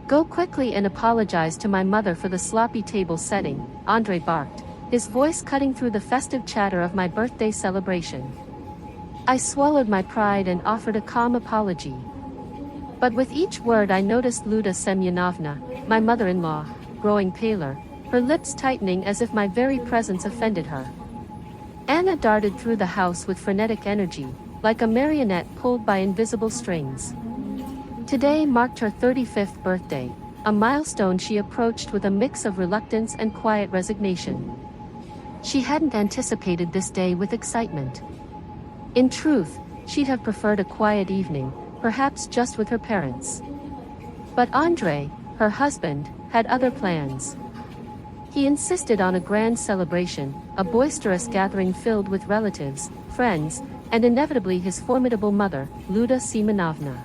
Go quickly and apologize to my mother for the sloppy table setting, Andre barked, his voice cutting through the festive chatter of my birthday celebration. I swallowed my pride and offered a calm apology. But with each word I noticed Luda Semyonovna, my mother-in-law, growing paler, her lips tightening as if my very presence offended her. Anna darted through the house with frenetic energy, like a marionette pulled by invisible strings. Today marked her 35th birthday, a milestone she approached with a mix of reluctance and quiet resignation. She hadn't anticipated this day with excitement. In truth, she'd have preferred a quiet evening, perhaps just with her parents. But Andre, her husband, had other plans. He insisted on a grand celebration, a boisterous gathering filled with relatives, friends, and inevitably his formidable mother, Luda Semenovna.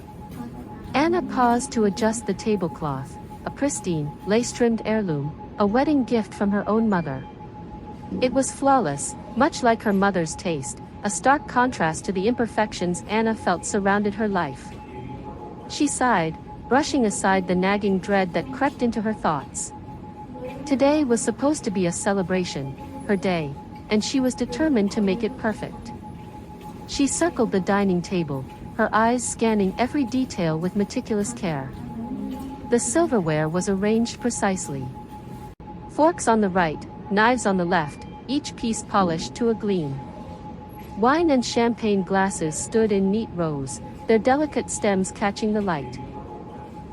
Anna paused to adjust the tablecloth, a pristine, lace-trimmed heirloom, a wedding gift from her own mother. It was flawless, much like her mother's taste, a stark contrast to the imperfections Anna felt surrounded her life. She sighed, brushing aside the nagging dread that crept into her thoughts. Today was supposed to be a celebration, her day, and she was determined to make it perfect. She circled the dining table, her eyes scanning every detail with meticulous care. The silverware was arranged precisely. Forks on the right, knives on the left, each piece polished to a gleam. Wine and champagne glasses stood in neat rows, their delicate stems catching the light.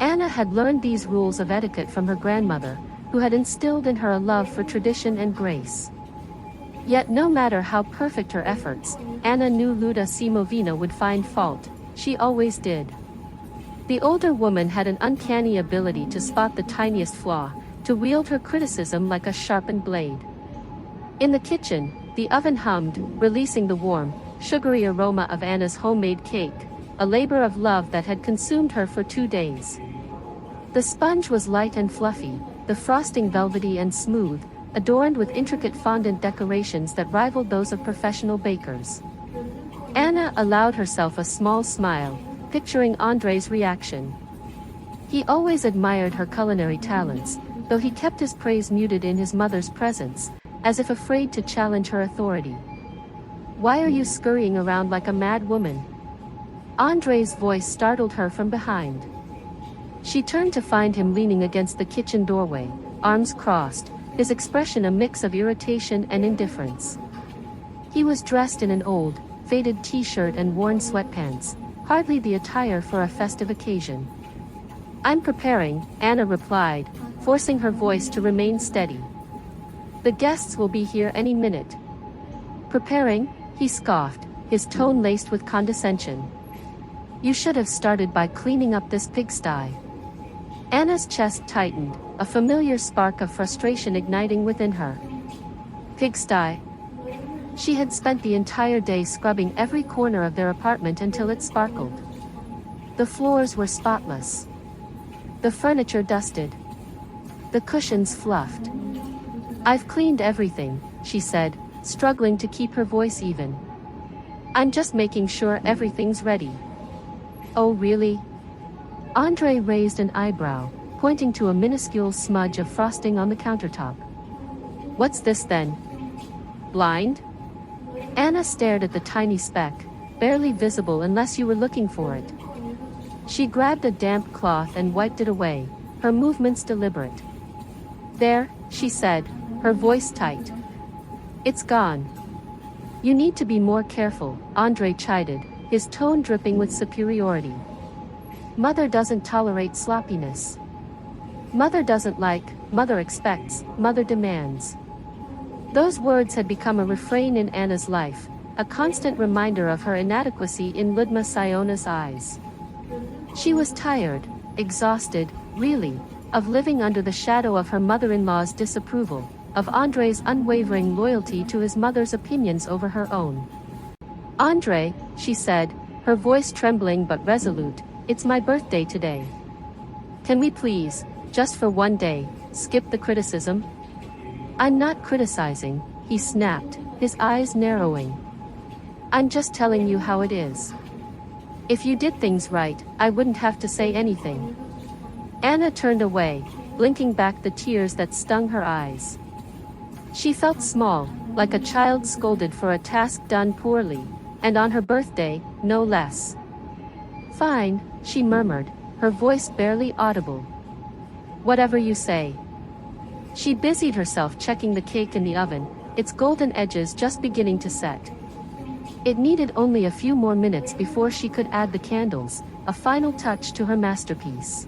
Anna had learned these rules of etiquette from her grandmother, who had instilled in her a love for tradition and grace. Yet no matter how perfect her efforts, Anna knew Luda Semovina would find fault. She always did. The older woman had an uncanny ability to spot the tiniest flaw, to wield her criticism like a sharpened blade. In the kitchen, the oven hummed, releasing the warm, sugary aroma of Anna's homemade cake, a labor of love that had consumed her for 2 days. The sponge was light and fluffy, the frosting velvety and smooth, adorned with intricate fondant decorations that rivaled those of professional bakers. Anna allowed herself a small smile, picturing Andre's reaction. He always admired her culinary talents, though he kept his praise muted in his mother's presence, as if afraid to challenge her authority. "Why are you scurrying around like a mad woman?" Andre's voice startled her from behind. She turned to find him leaning against the kitchen doorway, arms crossed, his expression a mix of irritation and indifference. He was dressed in an old, faded t-shirt and worn sweatpants, hardly the attire for a festive occasion. "I'm preparing," Anna replied, forcing her voice to remain steady. "The guests will be here any minute." "Preparing?" he scoffed, his tone laced with condescension. "You should have started by cleaning up this pigsty." Anna's chest tightened, a familiar spark of frustration igniting within her. Pigsty? She had spent the entire day scrubbing every corner of their apartment until it sparkled. The floors were spotless. The furniture dusted. The cushions fluffed. "I've cleaned everything," she said, struggling to keep her voice even. "I'm just making sure everything's ready." "Oh really?" Andre raised an eyebrow, pointing to a minuscule smudge of frosting on the countertop. "What's this then? Blind?" Anna stared at the tiny speck, barely visible unless you were looking for it. She grabbed a damp cloth and wiped it away, her movements deliberate. "There," she said, her voice tight. "It's gone." "You need to be more careful," Andre chided, his tone dripping with superiority. "Mother doesn't tolerate sloppiness. Mother doesn't like, mother expects, mother demands." Those words had become a refrain in Anna's life, a constant reminder of her inadequacy in Ludma Siona's eyes. She was tired, exhausted, really, of living under the shadow of her mother-in-law's disapproval, of Andre's unwavering loyalty to his mother's opinions over her own. "Andre," she said, her voice trembling but resolute, "it's my birthday today. Can we please, just for one day, skip the criticism?" "I'm not criticizing," he snapped, his eyes narrowing. "I'm just telling you how it is. If you did things right, I wouldn't have to say anything." Anna turned away, blinking back the tears that stung her eyes. She felt small, like a child scolded for a task done poorly, and on her birthday, no less. "Fine," she murmured, her voice barely audible. "Whatever you say." She busied herself checking the cake in the oven, its golden edges just beginning to set. It needed only a few more minutes before she could add the candles, a final touch to her masterpiece.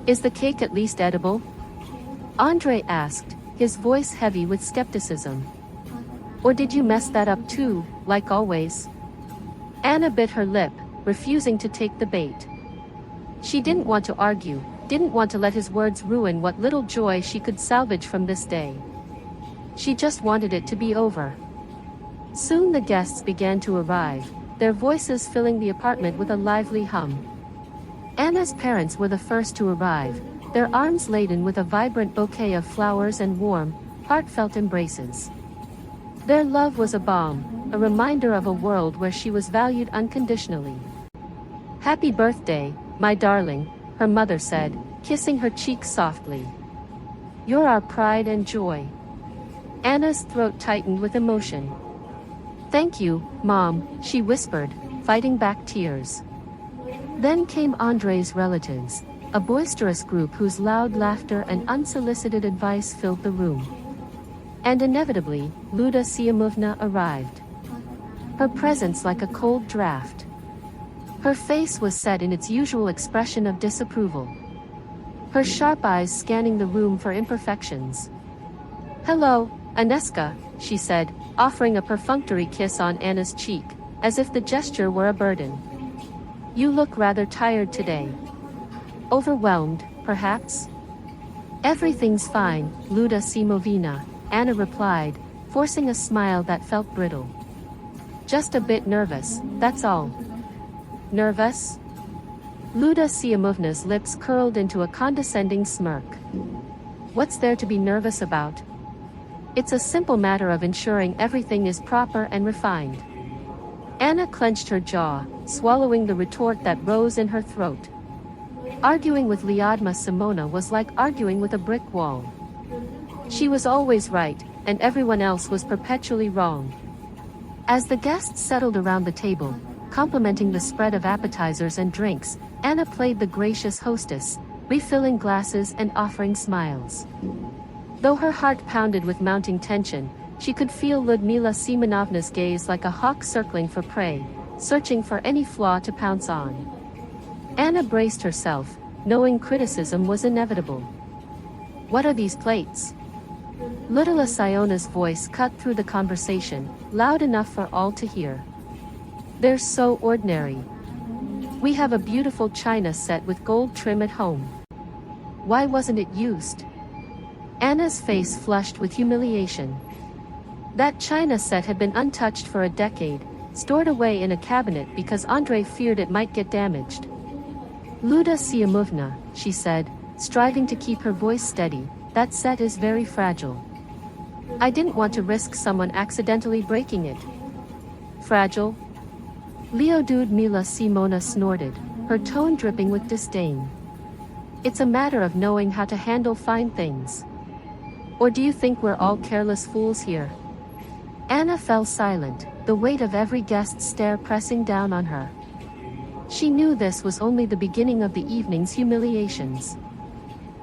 "Is the cake at least edible?" Andre asked, his voice heavy with skepticism. "Or did you mess that up too, like always?" Anna bit her lip, refusing to take the bait. She didn't want to argue, didn't want to let his words ruin what little joy she could salvage from this day. She just wanted it to be over. Soon the guests began to arrive, their voices filling the apartment with a lively hum. Anna's parents were the first to arrive, their arms laden with a vibrant bouquet of flowers and warm, heartfelt embraces. Their love was a balm, a reminder of a world where she was valued unconditionally. "Happy birthday, my darling," her mother said, kissing her cheek softly. "You're our pride and joy." Anna's throat tightened with emotion. "Thank you, Mom," she whispered, fighting back tears. Then came Andre's relatives, a boisterous group whose loud laughter and unsolicited advice filled the room. And inevitably, Luda Siamovna arrived. Her presence like a cold draft. Her face was set in its usual expression of disapproval. Her sharp eyes scanning the room for imperfections. "Hello, Aneska," she said, offering a perfunctory kiss on Anna's cheek, as if the gesture were a burden. "You look rather tired today. Overwhelmed, perhaps?" "Everything's fine, Luda Simovina," Anna replied, forcing a smile that felt brittle. "Just a bit nervous, that's all." "Nervous?" Luda Siamovna's lips curled into a condescending smirk. "What's there to be nervous about? It's a simple matter of ensuring everything is proper and refined." Anna clenched her jaw, swallowing the retort that rose in her throat. Arguing with Lyudmila Simona was like arguing with a brick wall. She was always right, and everyone else was perpetually wrong. As the guests settled around the table, complimenting the spread of appetizers and drinks, Anna played the gracious hostess, refilling glasses and offering smiles. Though her heart pounded with mounting tension, she could feel Lyudmila Simonovna's gaze like a hawk circling for prey, searching for any flaw to pounce on. Anna braced herself, knowing criticism was inevitable. "What are these plates?" Lyudmila Siona's voice cut through the conversation, loud enough for all to hear. "They're so ordinary. We have a beautiful china set with gold trim at home. Why wasn't it used?" Anna's face flushed with humiliation. That china set had been untouched for a decade, stored away in a cabinet because Andre feared it might get damaged. "Luda Siamovna," she said, striving to keep her voice steady, "that set is very fragile. I didn't want to risk someone accidentally breaking it." "Fragile?" Lyudmila Simona snorted, her tone dripping with disdain. "It's a matter of knowing how to handle fine things. Or do you think we're all careless fools here?" Anna fell silent, the weight of every guest's stare pressing down on her. She knew this was only the beginning of the evening's humiliations.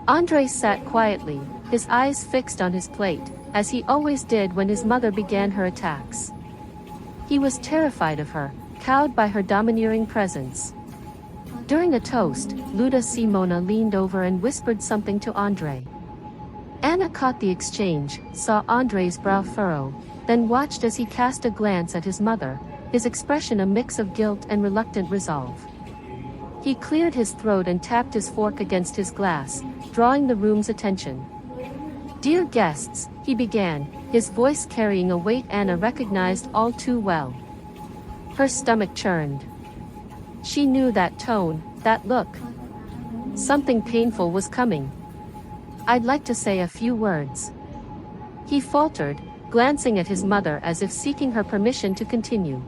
Andre sat quietly, his eyes fixed on his plate, as he always did when his mother began her attacks. He was terrified of her, cowed by her domineering presence. During a toast, Luda Simona leaned over and whispered something to Andre. Anna caught the exchange, saw Andre's brow furrow, then watched as he cast a glance at his mother, his expression a mix of guilt and reluctant resolve. He cleared his throat and tapped his fork against his glass, drawing the room's attention. "Dear guests," he began, his voice carrying a weight Anna recognized all too well. Her stomach churned. She knew that tone, that look. Something painful was coming. "I'd like to say a few words." He faltered, glancing at his mother as if seeking her permission to continue.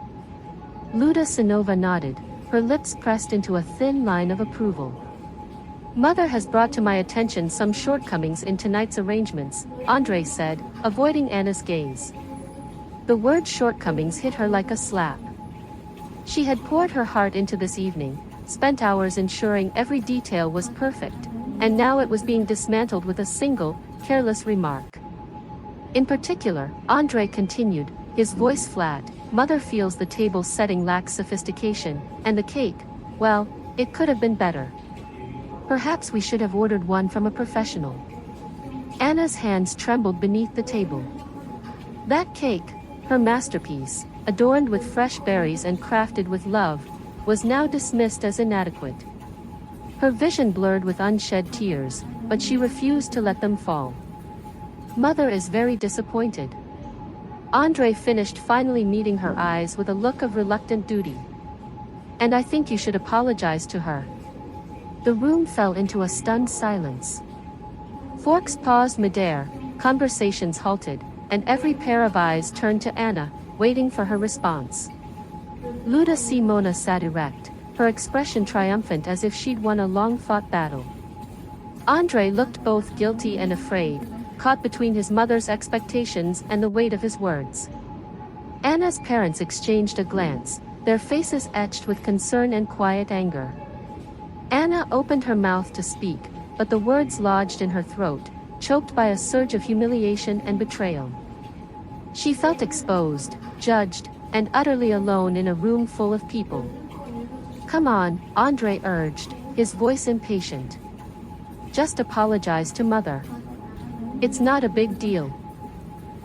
Luda Sinova nodded, her lips pressed into a thin line of approval. Mother has brought to my attention some shortcomings in tonight's arrangements, Andre said, avoiding Anna's gaze. The word shortcomings hit her like a slap. She had poured her heart into this evening, spent hours ensuring every detail was perfect, and now it was being dismantled with a single, careless remark. In particular, Andre continued, his voice flat, Mother feels the table setting lacks sophistication, and the cake, well, it could have been better. Perhaps we should have ordered one from a professional. Anna's hands trembled beneath the table. That cake, her masterpiece, adorned with fresh berries and crafted with love, was now dismissed as inadequate. Her vision blurred with unshed tears, but she refused to let them fall. Mother is very disappointed. Andre finished, finally meeting her eyes with a look of reluctant duty. And I think you should apologize to her. The room fell into a stunned silence. Forks paused midair, conversations halted, and every pair of eyes turned to Anna, waiting for her response. Luda Simona sat erect, her expression triumphant as if she'd won a long-fought battle. Andre looked both guilty and afraid, caught between his mother's expectations and the weight of his words. Anna's parents exchanged a glance, their faces etched with concern and quiet anger. Anna opened her mouth to speak, but the words lodged in her throat, choked by a surge of humiliation and betrayal. She felt exposed, judged, and utterly alone in a room full of people. Come on, Andre urged, his voice impatient. Just apologize to Mother. It's not a big deal.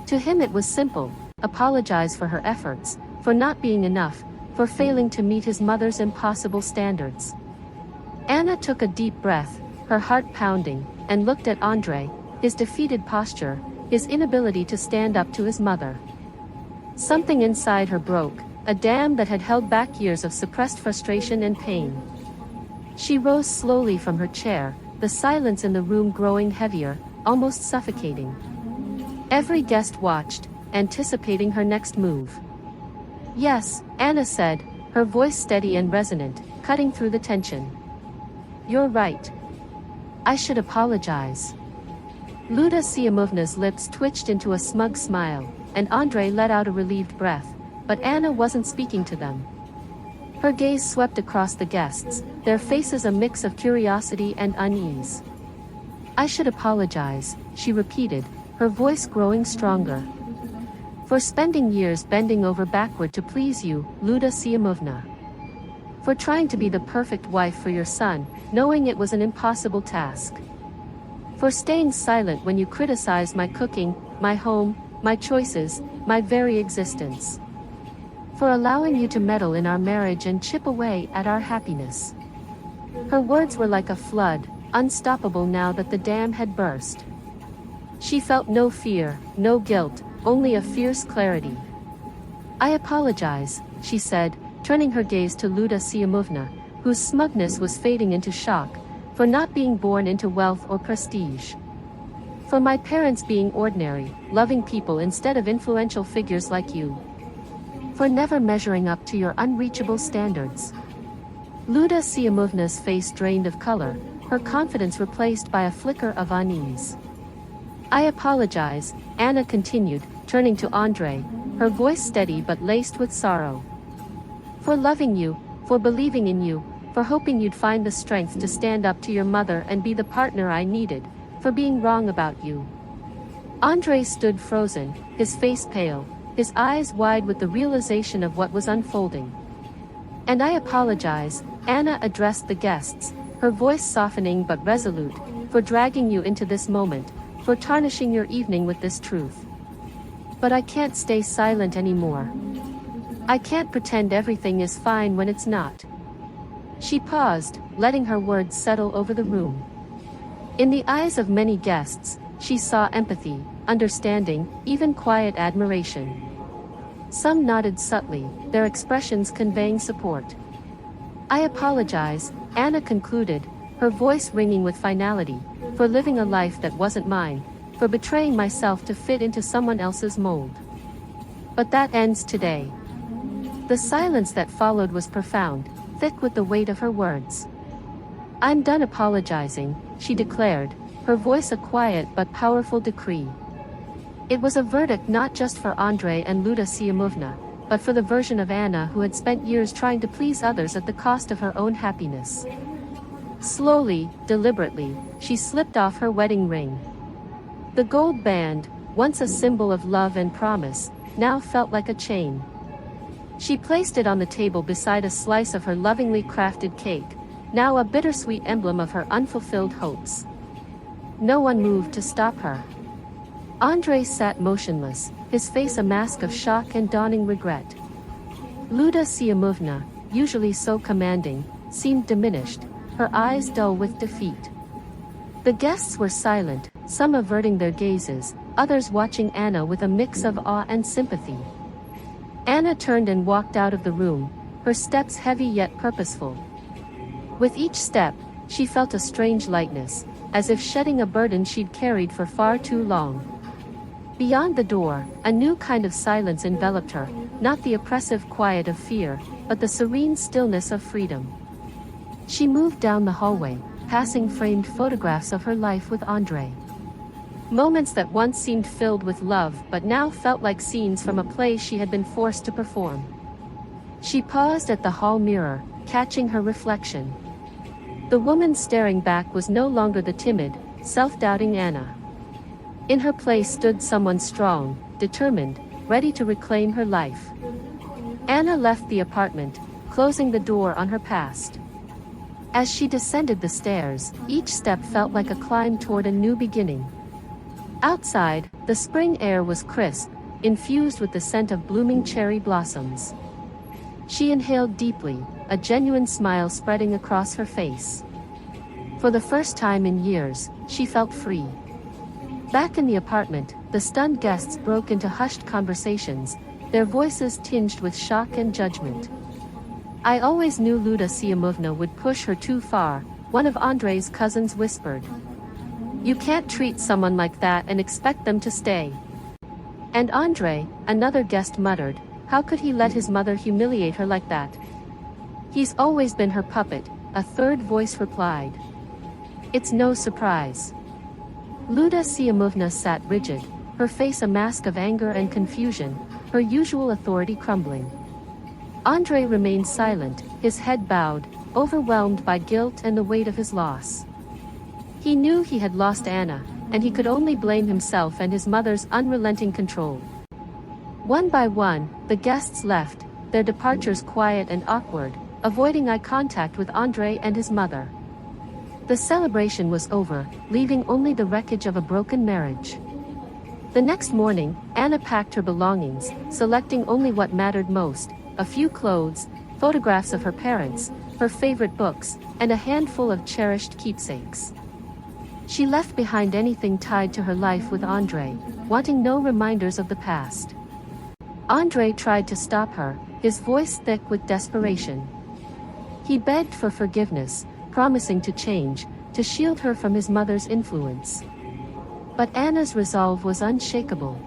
To him it was simple, apologize for her efforts, for not being enough, for failing to meet his mother's impossible standards. Anna took a deep breath, her heart pounding, and looked at Andre, his defeated posture, his inability to stand up to his mother. Something inside her broke, a dam that had held back years of suppressed frustration and pain. She rose slowly from her chair, the silence in the room growing heavier, almost suffocating. Every guest watched, anticipating her next move. Yes, Anna said, her voice steady and resonant, cutting through the tension. You're right. I should apologize. Luda Siamovna's lips twitched into a smug smile, and Andre let out a relieved breath, but Anna wasn't speaking to them. Her gaze swept across the guests, their faces a mix of curiosity and unease. I should apologize, she repeated, her voice growing stronger. For spending years bending over backward to please you, Luda Siamovna. For trying to be the perfect wife for your son, knowing it was an impossible task. For staying silent when you criticized my cooking, my home, my choices, my very existence. For allowing you to meddle in our marriage and chip away at our happiness. Her words were like a flood, unstoppable now that the dam had burst. She felt no fear, no guilt, only a fierce clarity. I apologize, she said, turning her gaze to Luda Siamovna, whose smugness was fading into shock, for not being born into wealth or prestige. For my parents being ordinary, loving people instead of influential figures like you. For never measuring up to your unreachable standards. Luda Siamovna's face drained of color, her confidence replaced by a flicker of unease. I apologize, Anna continued, turning to Andre, her voice steady but laced with sorrow. For loving you, for believing in you, for hoping you'd find the strength to stand up to your mother and be the partner I needed, for being wrong about you. Andre stood frozen, his face pale, his eyes wide with the realization of what was unfolding. And I apologize, Anna addressed the guests, her voice softening but resolute, for dragging you into this moment, for tarnishing your evening with this truth. But I can't stay silent anymore. I can't pretend everything is fine when it's not. She paused, letting her words settle over the room. In the eyes of many guests, she saw empathy, understanding, even quiet admiration. Some nodded subtly, their expressions conveying support. I apologize, Anna concluded, her voice ringing with finality, for living a life that wasn't mine, for betraying myself to fit into someone else's mold. But that ends today. The silence that followed was profound, thick with the weight of her words. I'm done apologizing, she declared, her voice a quiet but powerful decree. It was a verdict not just for Andrei and Luda Siamovna, but for the version of Anna who had spent years trying to please others at the cost of her own happiness. Slowly, deliberately, she slipped off her wedding ring. The gold band, once a symbol of love and promise, now felt like a chain. She placed it on the table beside a slice of her lovingly crafted cake, now a bittersweet emblem of her unfulfilled hopes. No one moved to stop her. Andrei sat motionless, his face a mask of shock and dawning regret. Luda Siamovna, usually so commanding, seemed diminished, her eyes dull with defeat. The guests were silent, some averting their gazes, others watching Anna with a mix of awe and sympathy. Anna turned and walked out of the room, her steps heavy yet purposeful. With each step, she felt a strange lightness, as if shedding a burden she'd carried for far too long. Beyond the door, a new kind of silence enveloped her, not the oppressive quiet of fear, but the serene stillness of freedom. She moved down the hallway, passing framed photographs of her life with Andrei. Moments that once seemed filled with love but now felt like scenes from a play she had been forced to perform. She paused at the hall mirror, catching her reflection. The woman staring back was no longer the timid, self-doubting Anna. In her place stood someone strong, determined, ready to reclaim her life. Anna left the apartment, closing the door on her past. As she descended the stairs, each step felt like a climb toward a new beginning. Outside, the spring air was crisp, infused with the scent of blooming cherry blossoms. She inhaled deeply, a genuine smile spreading across her face. For the first time in years, she felt free. Back in the apartment, the stunned guests broke into hushed conversations, their voices tinged with shock and judgment. I always knew Luda Siamovna would push her too far, one of Andrei's cousins whispered. You can't treat someone like that and expect them to stay. And Andrei, another guest muttered, how could he let his mother humiliate her like that? He's always been her puppet, a third voice replied. It's no surprise. Luda Siamovna sat rigid, her face a mask of anger and confusion, her usual authority crumbling. Andrei remained silent, his head bowed, overwhelmed by guilt and the weight of his loss. He knew he had lost Anna, and he could only blame himself and his mother's unrelenting control. One by one, the guests left, their departures quiet and awkward, avoiding eye contact with Andrei and his mother. The celebration was over, leaving only the wreckage of a broken marriage. The next morning, Anna packed her belongings, selecting only what mattered most, a few clothes, photographs of her parents, her favorite books, and a handful of cherished keepsakes. She left behind anything tied to her life with Andrei, wanting no reminders of the past. Andrei tried to stop her, his voice thick with desperation. He begged for forgiveness, promising to change, to shield her from his mother's influence. But Anna's resolve was unshakable.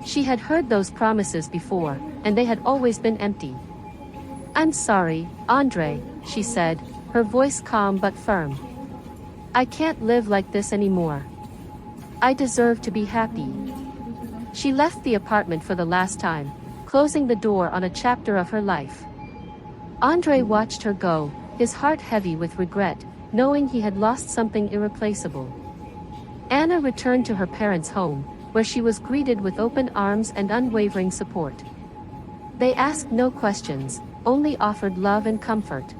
She had heard those promises before, and they had always been empty. I'm sorry, Andrei, she said, her voice calm but firm. I can't live like this anymore. I deserve to be happy. She left the apartment for the last time, closing the door on a chapter of her life. Andrei watched her go, his heart heavy with regret, knowing he had lost something irreplaceable. Anna returned to her parents' home, where she was greeted with open arms and unwavering support. They asked no questions, only offered love and comfort.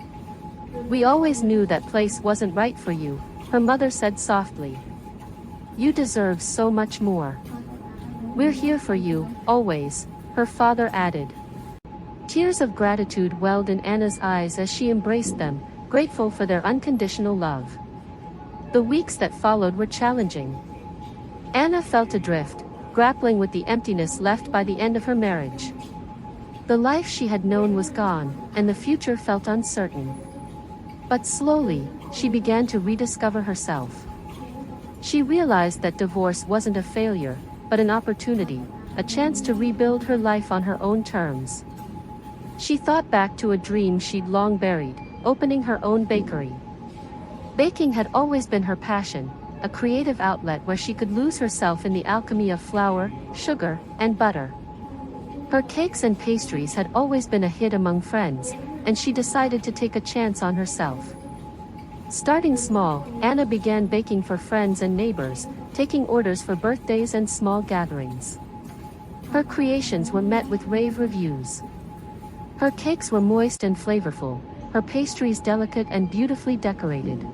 We always knew that place wasn't right for you, her mother said softly. You deserve so much more. We're here for you, always, her father added. Tears of gratitude welled in Anna's eyes as she embraced them, grateful for their unconditional love. The weeks that followed were challenging. Anna felt adrift, grappling with the emptiness left by the end of her marriage. The life she had known was gone, and the future felt uncertain. But slowly, she began to rediscover herself. She realized that divorce wasn't a failure, but an opportunity, a chance to rebuild her life on her own terms. She thought back to a dream she'd long buried, opening her own bakery. Baking had always been her passion, a creative outlet where she could lose herself in the alchemy of flour, sugar, and butter. Her cakes and pastries had always been a hit among friends, and she decided to take a chance on herself. Starting small, Anna began baking for friends and neighbors, taking orders for birthdays and small gatherings. Her creations were met with rave reviews. Her cakes were moist and flavorful, her pastries delicate and beautifully decorated.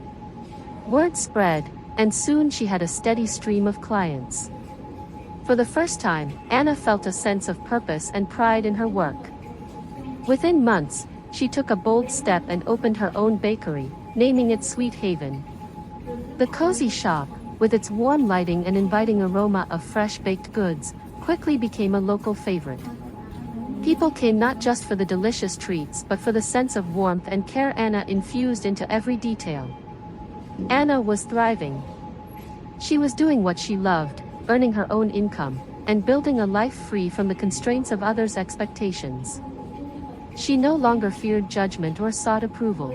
Word spread, and soon she had a steady stream of clients. For the first time, Anna felt a sense of purpose and pride in her work. Within months, she took a bold step and opened her own bakery, naming it Sweet Haven. The cozy shop, with its warm lighting and inviting aroma of fresh baked goods, quickly became a local favorite. People came not just for the delicious treats but for the sense of warmth and care Anna infused into every detail. Anna was thriving. She was doing what she loved, earning her own income, and building a life free from the constraints of others' expectations. She no longer feared judgment or sought approval.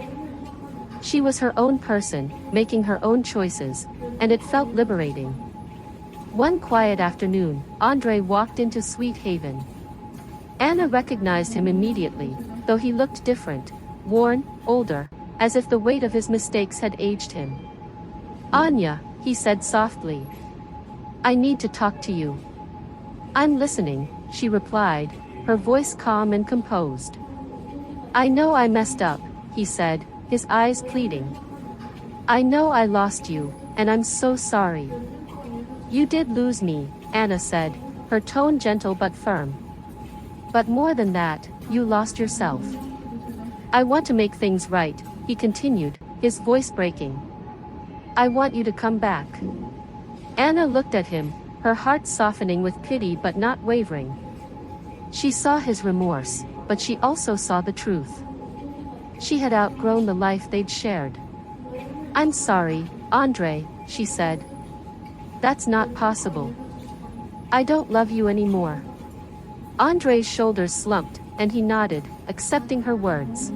She was her own person, making her own choices, and it felt liberating. One quiet afternoon, Andre walked into Sweet Haven. Anna recognized him immediately, though he looked different, worn, older, as if the weight of his mistakes had aged him. "Anya," he said softly. "I need to talk to you." "I'm listening," she replied, her voice calm and composed. "I know I messed up," he said, his eyes pleading. "I know I lost you, and I'm so sorry." "You did lose me," Anna said, her tone gentle but firm. "But more than that, you lost yourself. I want to make things right," he continued, his voice breaking. "I want you to come back." Anna looked at him, her heart softening with pity but not wavering. She saw his remorse, but she also saw the truth. She had outgrown the life they'd shared. "I'm sorry, Andre," she said. "That's not possible. I don't love you anymore." Andre's shoulders slumped, and he nodded, accepting her words.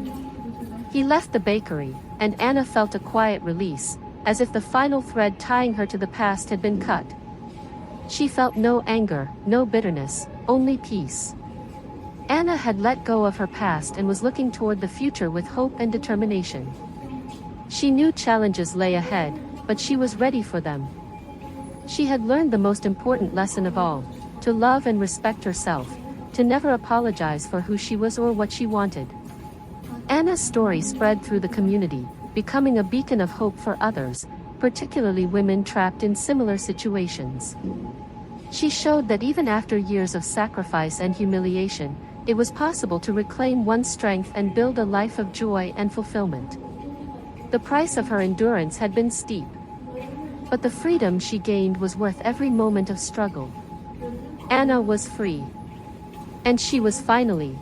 He left the bakery, and Anna felt a quiet release, as if the final thread tying her to the past had been cut. She felt no anger, no bitterness, only peace. Anna had let go of her past and was looking toward the future with hope and determination. She knew challenges lay ahead, but she was ready for them. She had learned the most important lesson of all, to love and respect herself, to never apologize for who she was or what she wanted. Anna's story spread through the community, becoming a beacon of hope for others, particularly women trapped in similar situations. She showed that even after years of sacrifice and humiliation, it was possible to reclaim one's strength and build a life of joy and fulfillment. The price of her endurance had been steep, but the freedom she gained was worth every moment of struggle. Anna was free. And she was finally